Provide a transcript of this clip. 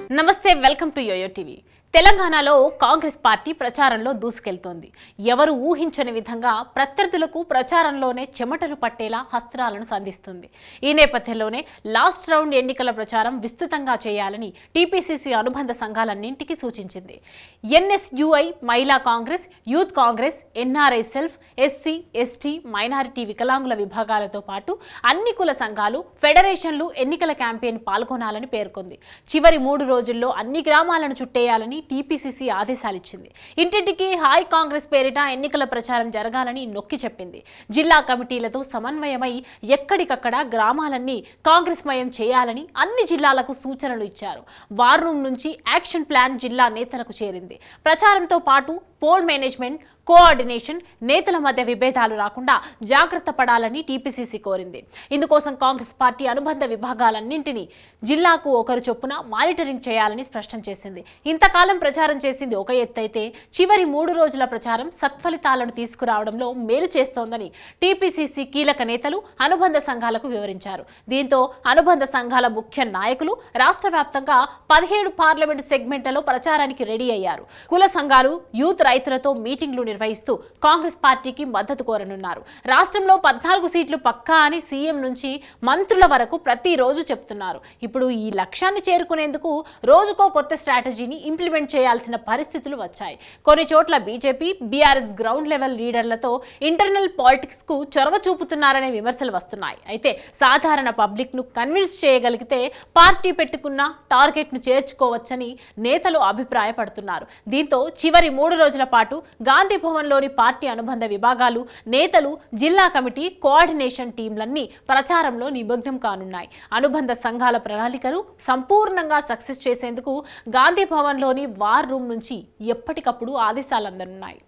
నమస్తే, welcome to yo-yo TV. తెలంగాణలో Congress party ప్రచారంలో దూసుకెళ్తోంది. ఎవరు ఊహించని విధంగా ప్రత్యర్థులకు ప్రచారంలోనే చెమటలు పట్టేలా హస్త్రాలను సంధిస్తుంది. ఈ నేపథ్యంలోనే లాస్ట్ రౌండ్ ఎన్నికల ప్రచారం విస్తృతంగా చేయాలని టీపీసీసీ అనుబంధ సంఘాలన్నింటికీ సూచించింది. ఎన్ఎస్యుఐ, మహిళా Congress, youth Congress, NRI self, SC, ST, minority, వికలాంగుల విభాగాలతో పాటు అన్ని కుల సంఘాలు, ఫెడరేషన్లు ఎన్నికల క్యాంపెయిన్ పాల్గొనాలని పేర్కొంది. చివరి 3 రోజుల్లో అన్ని గ్రామాలను చుట్టేయాలని టీపీసీసీ ఆదేశాలిచ్చింది. ఇంటింటికి హాయ్ కాంగ్రెస్ పేరిట ఎన్నికల ప్రచారం జరగాలని నొక్కి చెప్పింది. జిల్లా కమిటీలతో సమన్వయమై ఎక్కడికక్కడ గ్రామాలన్నీ కాంగ్రెస్ మయం చేయాలని అన్ని జిల్లాలకు సూచనలు ఇచ్చారు. వార్ రూమ్ నుంచి యాక్షన్ ప్లాన్ జిల్లా నేతలకు చేరింది. ప్రచారంతో పాటు పోల్ మేనేజ్మెంట్, కోఆర్డినేషన్, నేతల మధ్య విభేదాలు రాకుండా జాగ్రత్త పడాలని టీపీసీసీ కోరింది. ఇందుకోసం కాంగ్రెస్ పార్టీ అనుబంధ విభాగాలన్నింటినీ జిల్లాకు ఒకరు చొప్పున మానిటరింగ్ చేయాలని స్పష్టం చేసింది. ఇంతకాలం ప్రచారం చేసింది ఒక ఎత్తైతే చివరి 3 రోజుల ప్రచారం సత్ఫలితాలను తీసుకురావడంలో మేలు చేస్తోందని టీపీసీసీ కీలక నేతలు అనుబంధ సంఘాలకు వివరించారు. దీంతో అనుబంధ సంఘాల ముఖ్య నాయకులు రాష్ట్ర వ్యాప్తంగా 17 పార్లమెంట్ సెగ్మెంట్లలో ప్రచారానికి రెడీ అయ్యారు. కుల సంఘాలు, యూత్, రైతులతో మీటింగ్లు నిర్వహిస్తూ కాంగ్రెస్ పార్టీకి మద్దతు కోరనున్నారు. రాష్ట్రంలో 14 సీట్లు పక్కా అని సీఎం నుంచి మంత్రుల వరకు ప్రతిరోజు చెప్తున్నారు. ఇప్పుడు ఈ లక్ష్యాన్ని చేరుకునేందుకు రోజుకో కొత్త స్ట్రాటజీని ఇంప్లిమెంట్ చేయాల్సిన పరిస్థితులు వచ్చాయి. కొన్ని చోట్ల బీజేపీ, బీఆర్ఎస్ గ్రౌండ్ లెవెల్ లీడర్లతో ఇంటర్నల్ పాలిటిక్స్ కు చొరవ చూపుతున్నారనే విమర్శలు వస్తున్నాయి. అయితే సాధారణ పబ్లిక్ ను కన్విన్స్ చేయగలిగితే పార్టీ పెట్టుకున్న టార్గెట్ ను చేర్చుకోవచ్చని నేతలు అభిప్రాయపడుతున్నారు. దీంతో చివరి 3 రోజుల పాటు గాంధీ భవన్లోని పార్టీ అనుబంధ విభాగాలు, నేతలు, జిల్లా కమిటీ, కోఆర్డినేషన్ టీంలన్నీ ప్రచారంలో నిమగ్నం కానున్నాయి. అనుబంధ సంఘాల ప్రణాళికను సంపూర్ణంగా సక్సెస్ చేసేందుకు గాంధీ భవన్లోని వార్ రూమ్ నుంచి ఎప్పటికప్పుడు ఆదేశాలు అందనున్నాయి.